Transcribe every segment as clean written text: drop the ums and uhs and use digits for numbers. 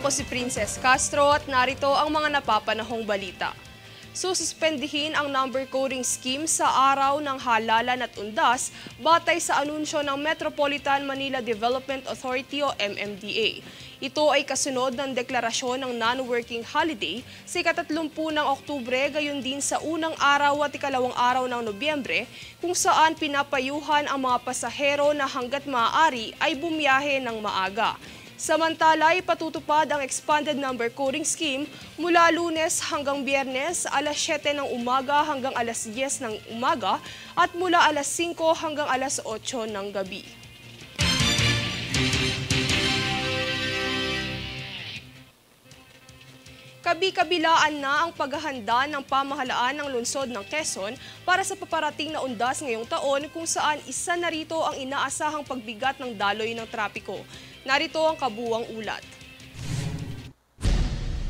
Ako si Princess Castro at narito ang mga napapanahong balita. Sususpendihin ang number coding scheme sa araw ng halalan at undas batay sa anunsyo ng Metropolitan Manila Development Authority o MMDA. Ito ay kasunod ng deklarasyon ng non-working holiday sa ika-30 ng Oktubre, gayon din sa unang araw at ikalawang araw ng Nobyembre, kung saan pinapayuhan ang mga pasahero na hanggat maaari ay bumiyahe ng maaga. Samantala, ipatutupad ang expanded number coding scheme mula Lunes hanggang Biyernes alas 7 ng umaga hanggang alas 10 ng umaga at mula alas 5 hanggang alas 8 ng gabi. Kabi-kabilaan na ang paghahanda ng pamahalaan ng lungsod ng Quezon para sa paparating na undas ngayong taon, kung saan isa na rito ang inaasahang pagbigat ng daloy ng trapiko. Narito ang kabuuang ulat.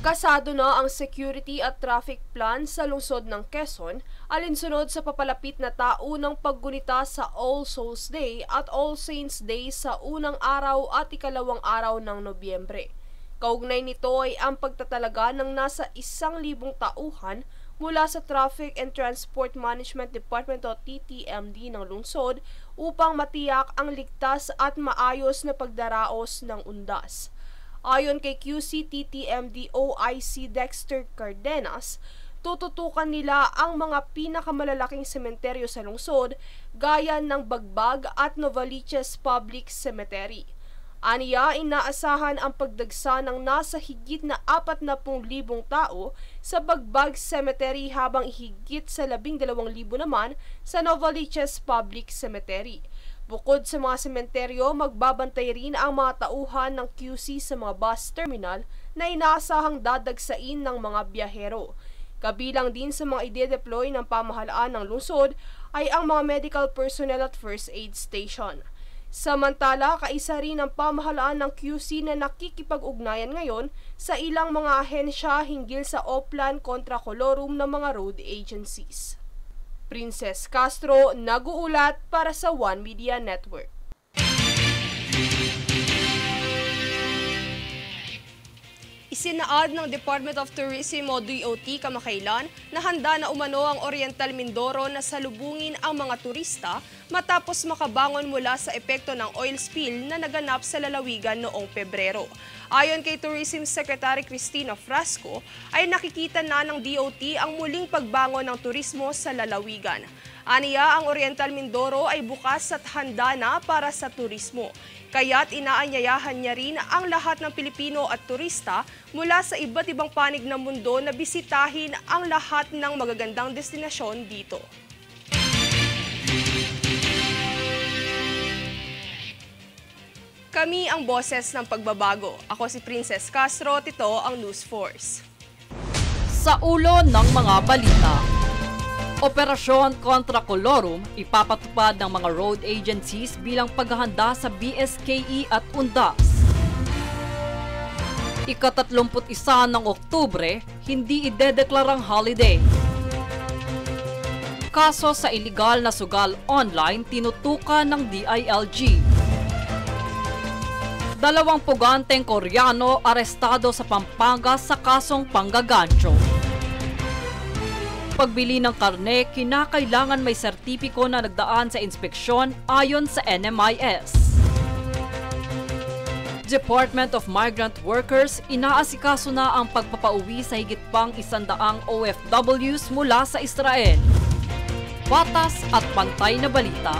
Kasado na ang security at traffic plan sa lungsod ng Quezon, alinsunod sa papalapit na taunang paggunita sa All Souls Day at All Saints Day sa unang araw at ikalawang araw ng Nobyembre. Kaugnay nito ay ang pagtatalaga ng nasa 1,000 tauhan mula sa Traffic and Transport Management Department o TTMD ng lungsod upang matiyak ang ligtas at maayos na pagdaraos ng undas. Ayon kay QC TTMD OIC Dexter Cardenas, tututukan nila ang mga pinakamalalaking sementeryo sa lungsod gaya ng Bagbag at Novaliches Public Cemetery. Aniya, inaasahan ang pagdagsa ng nasa higit na 40,000 tao sa Bagbag Cemetery habang higit sa 12,000 naman sa Novaliches Public Cemetery. Bukod sa mga sementeryo, magbabantay rin ang mga tauhan ng QC sa mga bus terminal na inaasahang dadagsain ng mga biyahero. Kabilang din sa mga ide-deploy ng pamahalaan ng lungsod ay ang mga medical personnel at first aid station. Samantala, kaisa rin ang pamahalaan ng QC na nakikipag-ugnayan ngayon sa ilang mga ahensya hinggil sa Oplan kontra Colorum ng mga road agencies. Princess Castro, nag-uulat para sa One Media Network. Isinaad ng Department of Tourism o DOT kamakailan na handa na umano ang Oriental Mindoro na salubungin ang mga turista matapos makabangon mula sa epekto ng oil spill na naganap sa lalawigan noong Pebrero. Ayon kay Tourism Secretary Cristina Frasco, ay nakikita na ng DOT ang muling pagbangon ng turismo sa lalawigan. Aniya, ang Oriental Mindoro ay bukas at handa na para sa turismo. Kaya't inaanyayahan niya rin ang lahat ng Pilipino at turista mula sa iba't ibang panig ng mundo na bisitahin ang lahat ng magagandang destinasyon dito. Kami ang boses ng pagbabago. Ako si Princess Castro, ito ang News Force. Sa ulo ng mga balita. Operasyon kontra Colorum, ipapatupad ng mga road agencies bilang paghahanda sa BSKE at undas. Ika-31 ng Oktubre, hindi idedeklarang holiday. Kaso sa iligal na sugal online, tinutukan ng DILG. 2 puganteng Koreano arestado sa Pampanga sa kasong panggagancho. Pagbili ng karne, kinakailangan may sertipiko na nagdaan sa inspeksyon ayon sa NMIS. Department of Migrant Workers, inaasikaso na ang pagpapauwi sa higit pang 100 OFWs mula sa Israel. Patas at pantay na balita.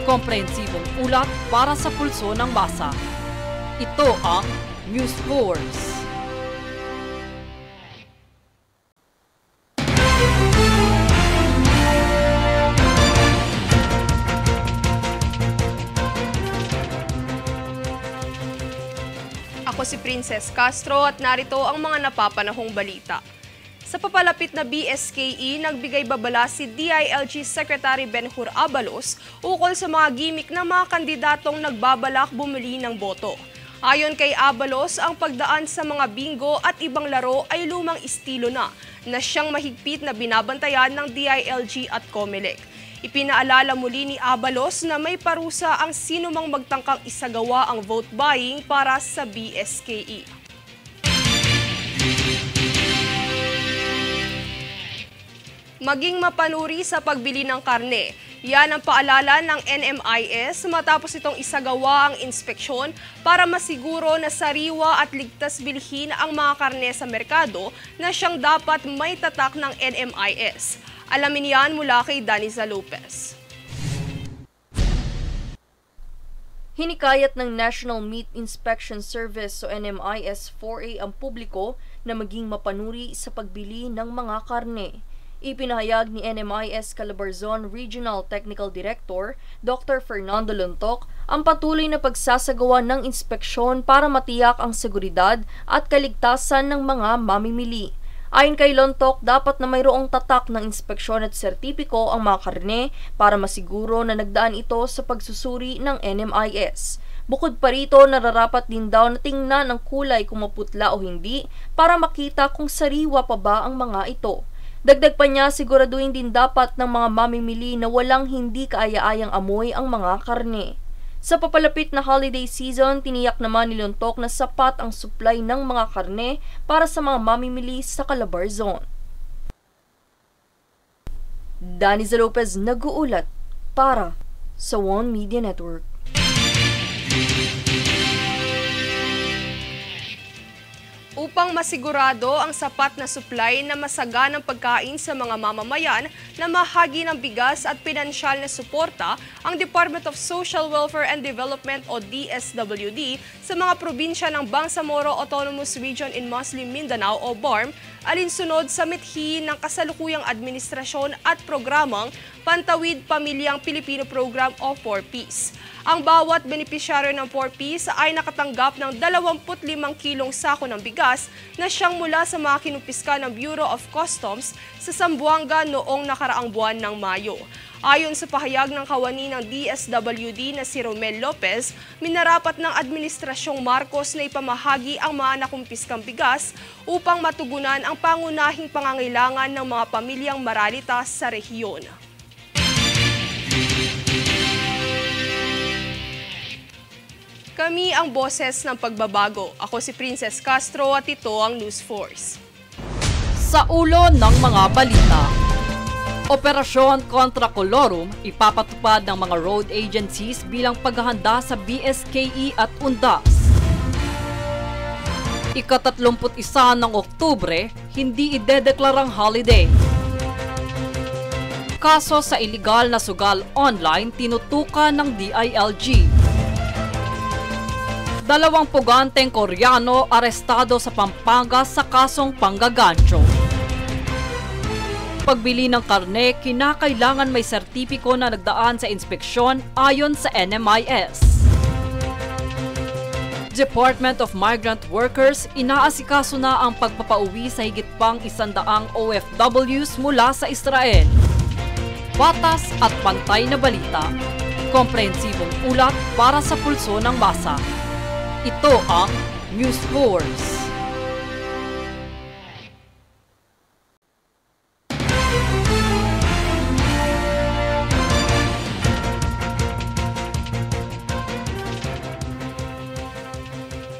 Komprehensibong ulat para sa pulso ng masa. Ito ang News Force. Ako si Princess Castro at narito ang mga napapanahong balita. Sa papalapit na BSKE, nagbigay babala si DILG Secretary Benhur Abalos ukol sa mga gimmick ng mga kandidatong nagbabalak bumili ng boto. Ayon kay Abalos, ang pagdaan sa mga bingo at ibang laro ay lumang estilo na siyang mahigpit na binabantayan ng DILG at COMELEC. Ipinaalala muli ni Abalos na may parusa ang sinumang magtangkang isagawa ang vote buying para sa BSKE. Maging mapanuri sa pagbili ng karne. Yan ang paalala ng NMIS matapos itong isagawa ang inspeksyon para masiguro na sariwa at ligtas bilhin ang mga karne sa merkado na siyang dapat may tatak ng NMIS. Alamin yan mula kay Daniza Lopez. Hinikayat ng National Meat Inspection Service o NMIS-4A ang publiko na maging mapanuri sa pagbili ng mga karne. Ipinahayag ni NMIS Calabarzon Regional Technical Director Dr. Fernando Lontoc ang patuloy na pagsasagawa ng inspeksyon para matiyak ang seguridad at kaligtasan ng mga mamimili. Ayon kay Lontoc, dapat na mayroong tatak ng inspeksyon at sertipiko ang mga karne para masiguro na nagdaan ito sa pagsusuri ng NMIS. Bukod pa rito, nararapat din daw na tingnan ang kulay kung maputla o hindi para makita kung sariwa pa ba ang mga ito. Dagdag pa niya, siguraduhin din dapat ng mga mamimili na walang hindi kaaya-ayang amoy ang mga karne. Sa papalapit na holiday season, tiniyak naman ni Lontoc na sapat ang supply ng mga karne para sa mga mamimili sa Calabarzon. Daniza Lopez nag-uulat para sa One Media Network. Upang masigurado ang sapat na supply na masaganang pagkain sa mga mamamayan na mahagi ng bigas at pinansyal na suporta, ang Department of Social Welfare and Development o DSWD sa mga probinsya ng Bangsamoro Autonomous Region in Muslim Mindanao o BARM, alinsunod sa mithiin ng kasalukuyang administrasyon at programang Pantawid Pamilyang Pilipino Program o 4Ps. Ang bawat benepisyaryo ng 4Ps ay nakatanggap ng 25 kilong sako ng bigas na siyang mula sa mga kinumpiska ng Bureau of Customs sa Zamboanga noong nakaraang buwan ng Mayo. Ayon sa pahayag ng kawani ng DSWD na si Romel Lopez, minarapat ng Administrasyong Marcos na ipamahagi ang mga nakumpiskang bigas upang matugunan ang pangunahing pangangailangan ng mga pamilyang maralitas sa rehiyon. Kami ang boses ng pagbabago. Ako si Princess Castro at ito ang News Force. Sa ulo ng mga balita, Operasyon kontra Colorum ipapatupad ng mga road agencies bilang paghahanda sa BSKE at UNDAS. Ika-31 ng Oktubre, hindi idedeklarang holiday. Kaso sa iligal na sugal online tinutukan ng DILG. 2 puganteng Koreano arestado sa Pampanga sa kasong panggagancho. Pagbili ng karne, kinakailangan may sertipiko na nagdaan sa inspeksyon ayon sa NMIS. Department of Migrant Workers inaasikaso na ang pagpapauwi sa higit pang 100 OFWs mula sa Israel. Patas at pantay na balita. Komprehensibong ulat para sa pulso ng masa. Ito ang News Force.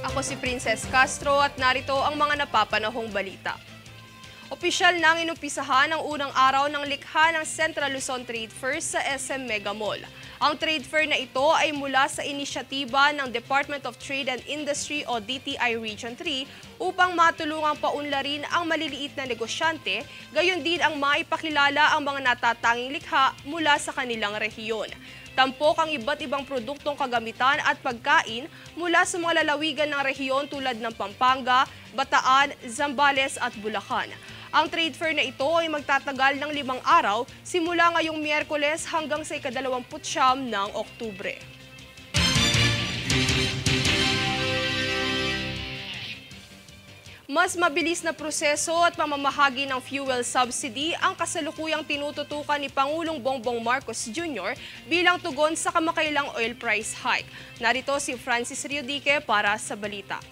Ako si Princess Castro at narito ang mga napapanahong balita. Opisyal nang inumpisahan ang unang araw ng likha ng Central Luzon Trade Fair sa SM Mega Mall. Ang trade fair na ito ay mula sa inisyatiba ng Department of Trade and Industry o DTI Region 3 upang matulungang paunlarin ang maliliit na negosyante, gayon din ang maipakilala ang mga natatanging likha mula sa kanilang rehiyon. Tampok ang iba't ibang produktong kagamitan at pagkain mula sa mga lalawigan ng rehiyon tulad ng Pampanga, Bataan, Zambales at Bulacan. Ang trade fair na ito ay magtatagal ng 5 araw simula ngayong Miyerkules hanggang sa ika-29 ng Oktubre. Mas mabilis na proseso at pamamahagi ng fuel subsidy ang kasalukuyang tinututukan ni Pangulong Bongbong Marcos Jr. bilang tugon sa kamakailang oil price hike. Narito si Francis Riodique para sa balita.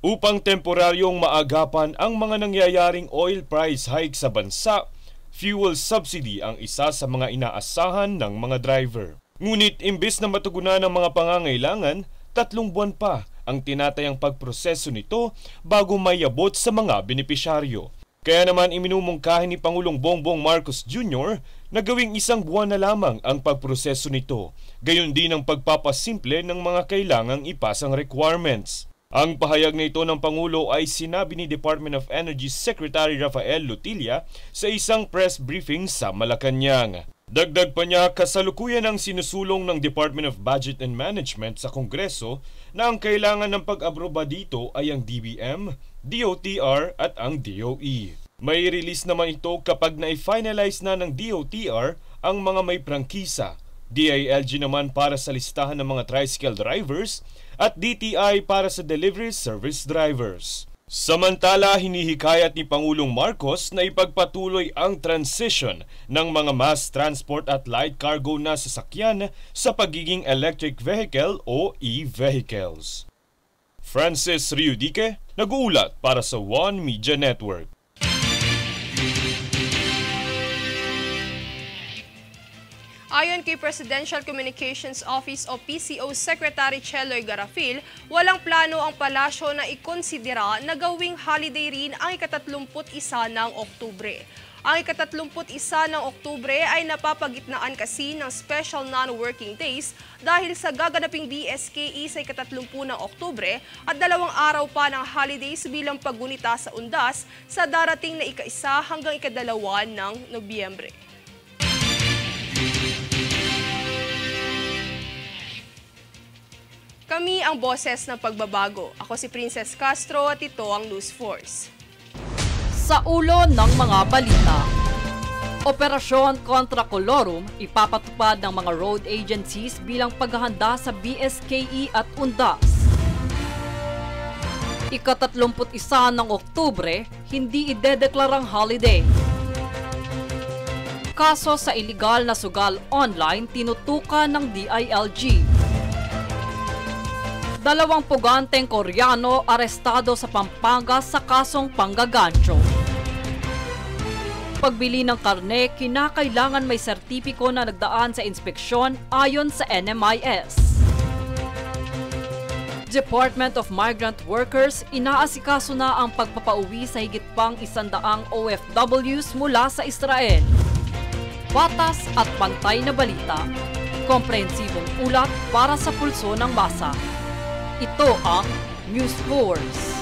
Upang temporaryong maagapan ang mga nangyayaring oil price hike sa bansa, fuel subsidy ang isa sa mga inaasahan ng mga driver. Ngunit imbes na matugunan ang mga pangangailangan, 3 buwan pa ang tinatayang pagproseso nito bago mayabot sa mga benepisyaryo. Kaya naman iminumungkahi ni Pangulong Bongbong Marcos Jr. na gawing 1 buwan na lamang ang pagproseso nito, gayon din ang pagpapasimple ng mga kailangang ipasang requirements. Ang pahayag na ito ng Pangulo ay sinabi ni Department of Energy Secretary Rafael Lutilla sa isang press briefing sa Malacanang. Dagdag pa niya, kasalukuyan ang sinusulong ng Department of Budget and Management sa Kongreso na ang kailangan ng pag-aproba dito ay ang DBM, DOTR at ang DOE. May release naman ito kapag na-finalize na ng DOTR ang mga may prangkisa, DILG naman para sa listahan ng mga tricycle drivers at DTI para sa delivery service drivers. Samantala, hinihikayat ni Pangulong Marcos na ipagpatuloy ang transition ng mga mass transport at light cargo na sasakyan sa pagiging electric vehicle o e-vehicles. Francis Riudique, nag-uulat para sa One Media Network. Ayon kay Presidential Communications Office o PCO Secretary Cheloy Garafil, walang plano ang palasyo na ikonsidera na gawing holiday rin ang ika-31 ng Oktubre. Ang ika-31 ng Oktubre ay napapagitnaan kasi ng special non-working days dahil sa gaganaping BSKE sa ika-30 ng Oktubre at 2 araw pa ng holidays bilang paggunita sa undas sa darating na ika-1 hanggang ika-2 ng Nobyembre. Kami ang boses ng pagbabago. Ako si Princess Castro at ito ang News Force. Sa ulo ng mga balita, Operasyon kontra Colorum ipapatupad ng mga road agencies bilang paghahanda sa BSKE at undas. Ika-31 ng Oktubre, hindi idedeklarang holiday. Kaso sa iligal na sugal online tinutukan ng DILG. 2 puganteng Koreano arestado sa Pampanga sa kasong panggagancho. Pagbili ng karne, kinakailangan may sertipiko na nagdaan sa inspeksyon ayon sa NMIS. Department of Migrant Workers inaasikaso na ang pagpapauwi sa higit pang 100 OFWs mula sa Israel. Patas at pantay na balita. Komprehensibong ulat para sa pulso ng masa. Ito ang News Force.